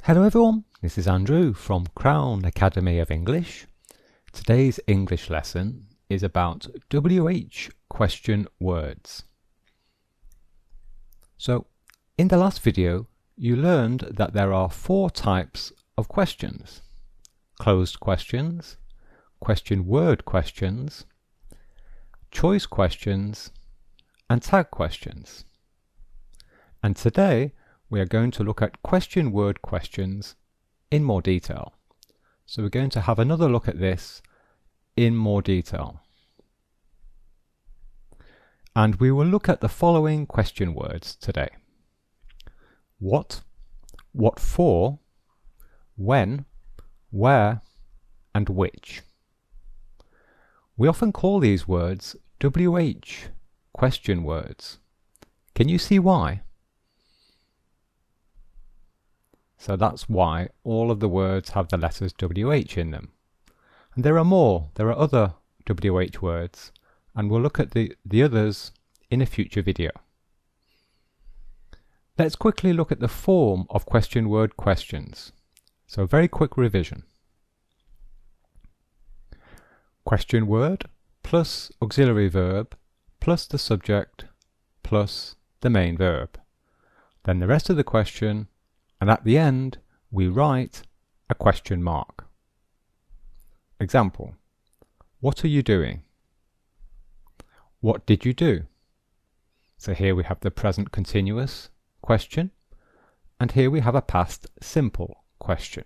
Hello everyone, this is Andrew from Crown Academy of English. Today's English lesson is about WH question words. So, in the last video, you learned that there are 4 types of questions: closed questions, question word questions, choice questions, and tag questions. And today, we are going to look at question word questions in more detail. So we're going to have another look at this in more detail. And we will look at the following question words today: what for, when, where, and which. We often call these words WH question words. Can you see why? So that's why all of the words have the letters WH in them. And there are more, there are other WH words, and we'll look at the others in a future video. Let's quickly look at the form of question word questions. So a very quick revision. Question word plus auxiliary verb plus the subject plus the main verb. Then the rest of the question, and at the end we write a question mark. Example: what are you doing? What did you do? So here we have the present continuous question, and here we have a past simple question.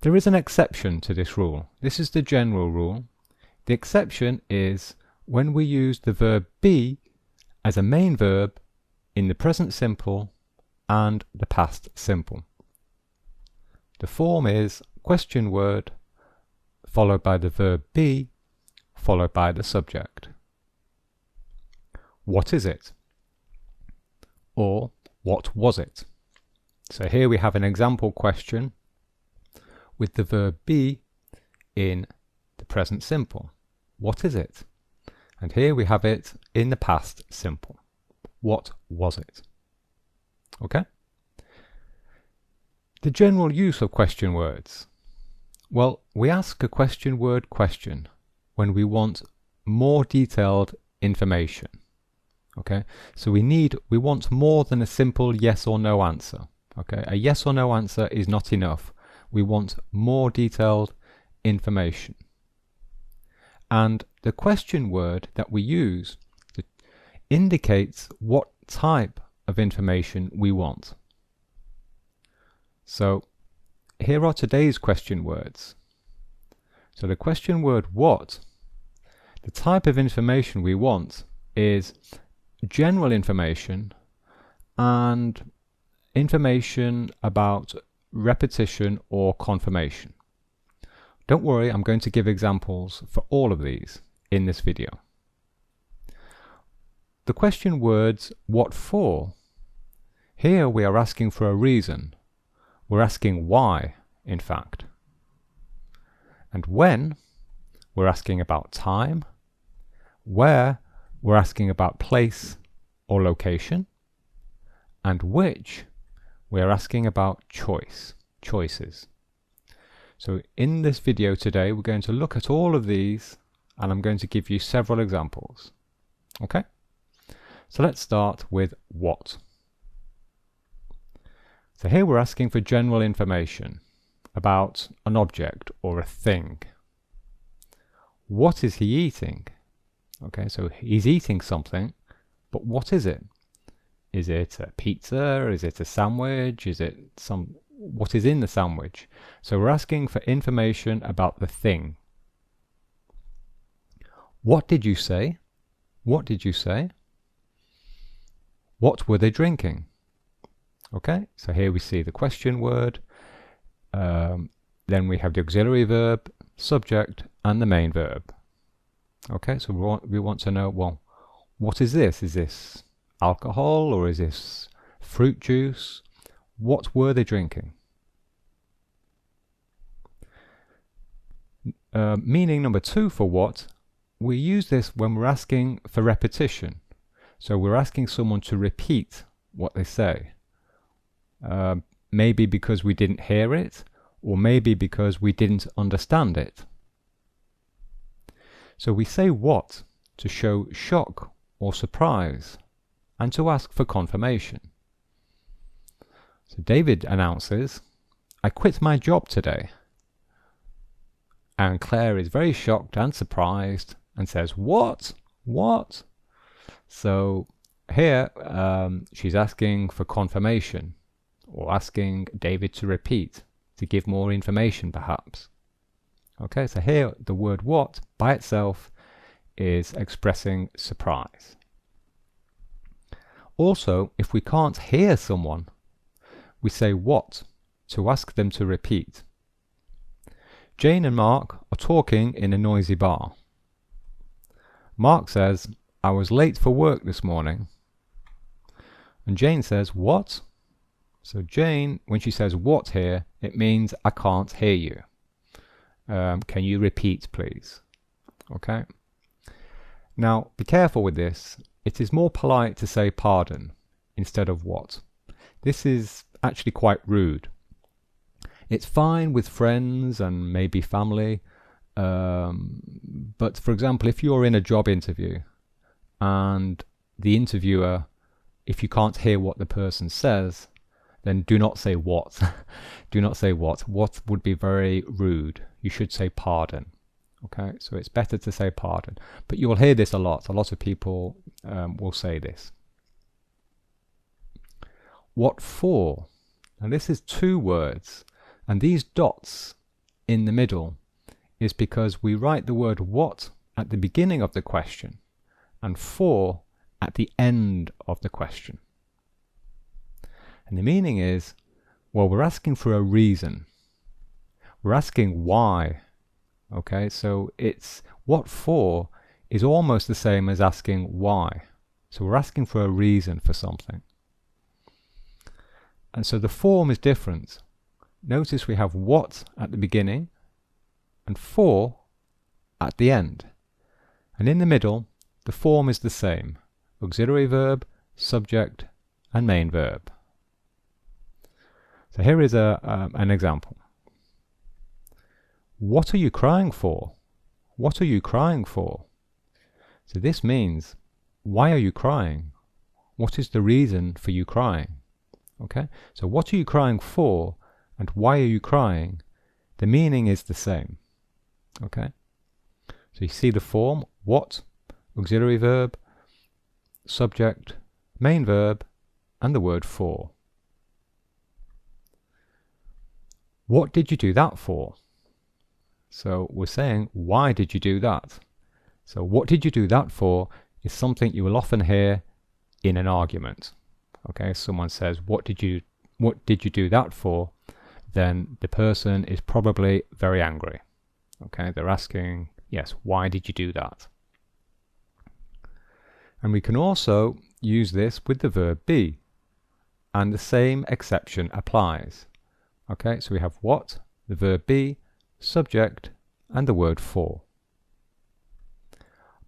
There is an exception to this rule. This is the general rule. The exception is when we use the verb be as a main verb in the present simple and the past simple. The form is question word followed by the verb be followed by the subject. What is it? Or what was it? So here we have an example question with the verb be in the present simple. What is it? And here we have it in the past simple. What was it? Okay? The general use of question words. Well, we ask a question word question when we want more detailed information. Okay? So we want more than a simple yes or no answer. Okay? A yes or no answer is not enough. We want more detailed information. And the question word that we use indicates what type of information we want. So here are today's question words. So the question word what, the type of information we want is general information and information about repetition or confirmation. Don't worry, I'm going to give examples for all of these in this video. The question words what for, here we are asking for a reason. We're asking why, in fact. And when, we're asking about time. Where, we're asking about place or location. And which, we're asking about choices. So in this video today, we're going to look at all of these, and I'm going to give you several examples. Okay? So let's start with what. So here we're asking for general information about an object or a thing. What is he eating? Okay, so he's eating something, but what is it? Is it a pizza? Is it a sandwich? Is it what is in the sandwich? So we're asking for information about the thing. What did you say? What did you say? What were they drinking? Okay, so here we see the question word, then we have the auxiliary verb, subject, and the main verb. Okay, so we want to know, well, what is this? Is this alcohol or is this fruit juice? What were they drinking? Meaning number 2 for what, we use this when we're asking for repetition. So we're asking someone to repeat what they say. Maybe because we didn't hear it, or maybe because we didn't understand it. So we say what to show shock or surprise, and to ask for confirmation. So David announces, "I quit my job today." And Claire is very shocked and surprised and says, "What? What?" So here she's asking for confirmation, or asking David to repeat, to give more information perhaps. Okay, so here the word what by itself is expressing surprise. Also, if we can't hear someone, we say what to ask them to repeat. Jane and Mark are talking in a noisy bar. Mark says, "I was late for work this morning." And Jane says, "What?" So Jane, when she says what here, it means I can't hear you. Can you repeat, please? Okay. Now, be careful with this. It is more polite to say pardon instead of what. This is actually quite rude. It's fine with friends and maybe family, but for example, if you're in a job interview and the interviewer, if you can't hear what the person says, then do not say what. Do not say what. What would be very rude. You should say pardon. Okay, so it's better to say pardon. But you will hear this a lot. A lot of people will say this. What for? And this is two words. And these dots in the middle is because we write the word what at the beginning of the question and for at the end of the question. And the meaning is, well, we're asking for a reason. We're asking why. Okay, so it's what for is almost the same as asking why. So we're asking for a reason for something. And so the form is different. Notice we have what at the beginning and for at the end. And in the middle, the form is the same. Auxiliary verb, subject, and main verb. So here is an example. What are you crying for? What are you crying for? So this means, why are you crying? What is the reason for you crying? Okay, so what are you crying for and why are you crying? The meaning is the same. Okay, so you see the form, what, auxiliary verb, subject, main verb, and the word for. What did you do that for? So we're saying, why did you do that? So what did you do that for is something you will often hear in an argument. Okay, someone says, what did you do that for? Then the person is probably very angry. Okay, they're asking, yes, why did you do that? And we can also use this with the verb be, and the same exception applies. Okay, so we have what, the verb be, subject, and the word for.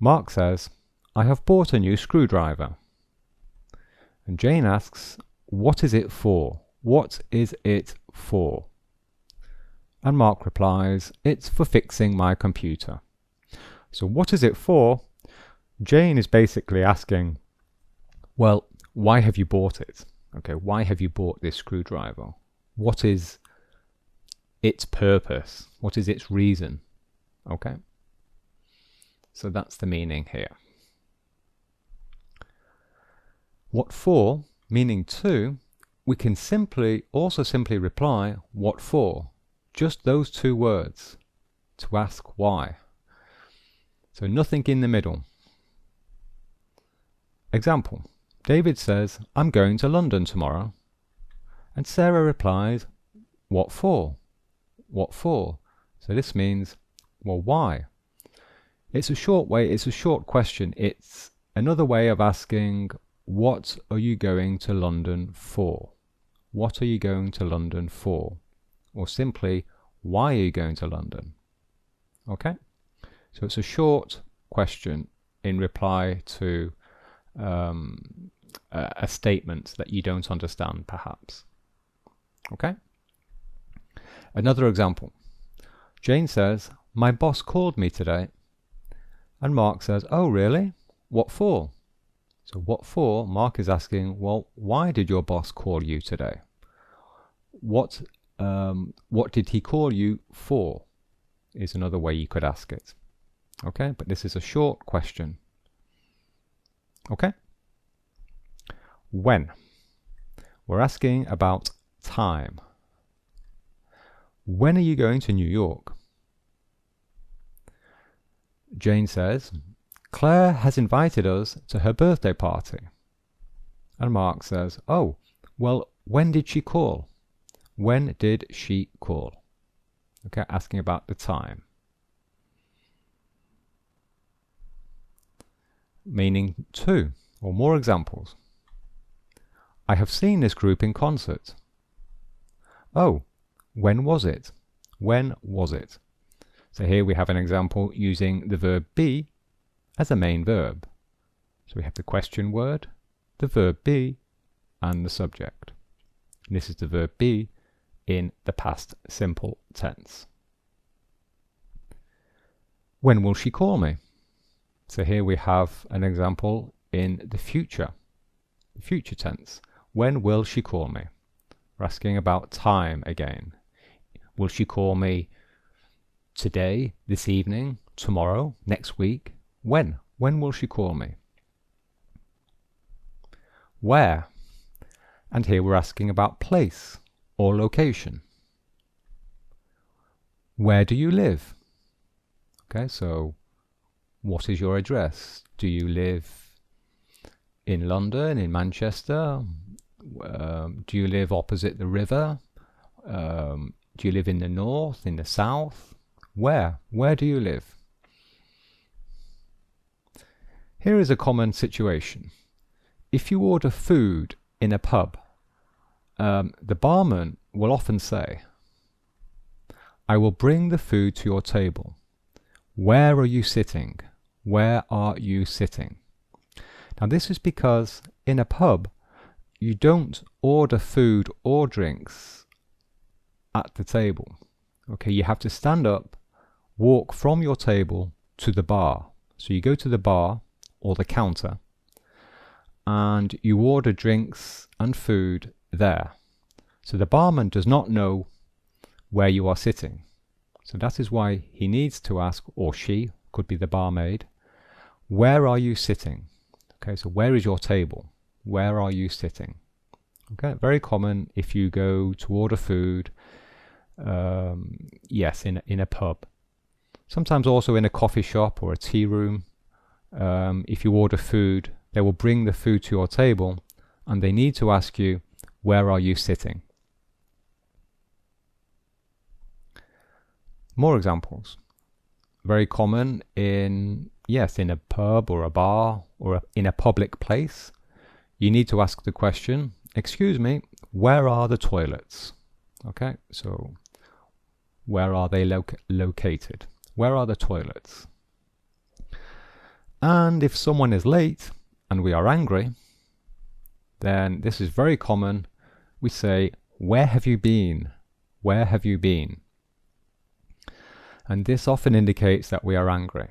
Mark says, I have bought a new screwdriver. And Jane asks, what is it for? What is it for? And Mark replies, it's for fixing my computer. So what is it for? Jane is basically asking, well, why have you bought it? Okay, why have you bought this screwdriver? What is its purpose? What is its reason? Okay, so that's the meaning here. What for, meaning to, we can also simply reply what for, just those two words, to ask why. So nothing in the middle. Example, David says, I'm going to London tomorrow. And Sarah replies, what for? What for? So this means, well, why? It's a short question. It's another way of asking, what are you going to London for? What are you going to London for? Or simply, why are you going to London? Okay? So it's a short question in reply to a statement that you don't understand, perhaps. Okay? Another example. Jane says, "My boss called me today." And Mark says, "Oh, really? What for?" So what for? Mark is asking, well, why did your boss call you today? What did he call you for? Is another way you could ask it. Okay, but this is a short question. Okay? When? We're asking about time. When are you going to New York? Jane says, "Claire has invited us to her birthday party." And Mark says, "Oh, well, when did she call?" When did she call? Okay, asking about the time. Meaning two or more examples. I have seen this group in concert. Oh, when was it? When was it? So here we have an example using the verb be as a main verb. So we have the question word, the verb be, and the subject. And this is the verb be in the past simple tense. When will she call me? So here we have an example in the future tense. When will she call me? We're asking about time again. Will she call me today, this evening, tomorrow, next week? When? When will she call me? Where? And here we're asking about place or location. Where do you live? Okay, so what is your address? Do you live in London, in Manchester? Do you live opposite the river? Do you live in the north, in the south? Where? Where do you live? Here is a common situation. If you order food in a pub, the barman will often say, "I will bring the food to your table. Where are you sitting? Where are you sitting?" Now this is because in a pub, you don't order food or drinks at the table. Okay, you have to stand up, walk from your table to the bar. So you go to the bar or the counter and you order drinks and food there. So the barman does not know where you are sitting. So that is why he needs to ask, or she, could be the barmaid, where are you sitting? Okay, so where is your table? Where are you sitting? Okay, very common if you go to order food, yes, in a pub. Sometimes also in a coffee shop or a tea room. If you order food, they will bring the food to your table and they need to ask you, where are you sitting? More examples. Very common in a pub or a bar or in a public place. You need to ask the question, "Excuse me, where are the toilets?" Okay, so where are they located? Where are the toilets? And if someone is late and we are angry, then this is very common. We say, "Where have you been? Where have you been?" And this often indicates that we are angry.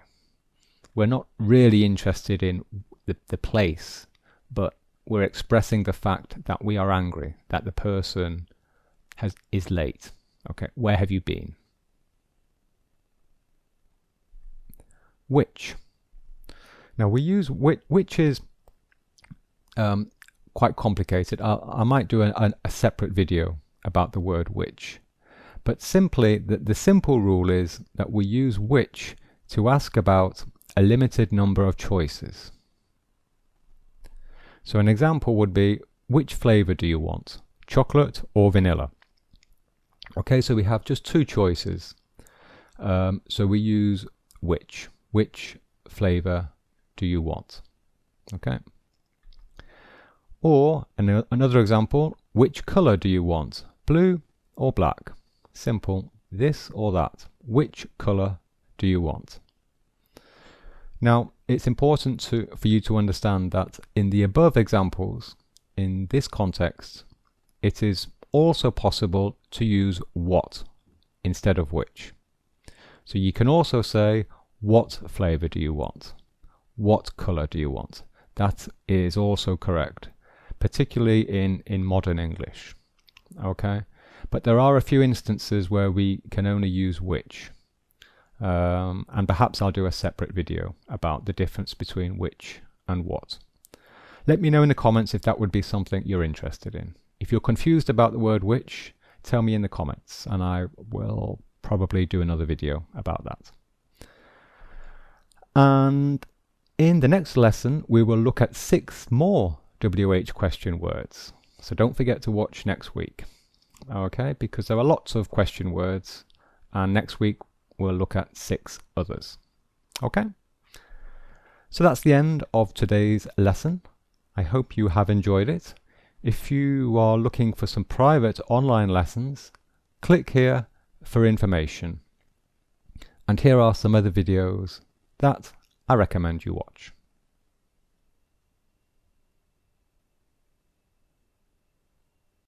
We're not really interested in the place, but we're expressing the fact that we are angry, that the person is late. Okay, where have you been? Which? Now we use which is quite complicated. I might do a separate video about the word which. But simply, the simple rule is that we use which to ask about a limited number of choices. So an example would be, which flavor do you want? Chocolate or vanilla? Okay, so we have just two choices. So we use which. Which flavor do you want? Okay. Or another example, which color do you want? Blue or black? Simple, this or that. Which color do you want? Now, it's important for you to understand that in the above examples, in this context, it is also possible to use what instead of which. So you can also say, what flavor do you want? What color do you want? That is also correct, particularly in modern English. Okay, but there are a few instances where we can only use which. And perhaps I'll do a separate video about the difference between which and what. Let me know in the comments if that would be something you're interested in. If you're confused about the word which, tell me in the comments and I will probably do another video about that. And in the next lesson, we will look at 6 more WH question words. So don't forget to watch next week. Okay, because there are lots of question words, and next week we'll look at 6 others. Okay, so that's the end of today's lesson. I hope you have enjoyed it. If you are looking for some private online lessons, click here for information. And here are some other videos that I recommend you watch.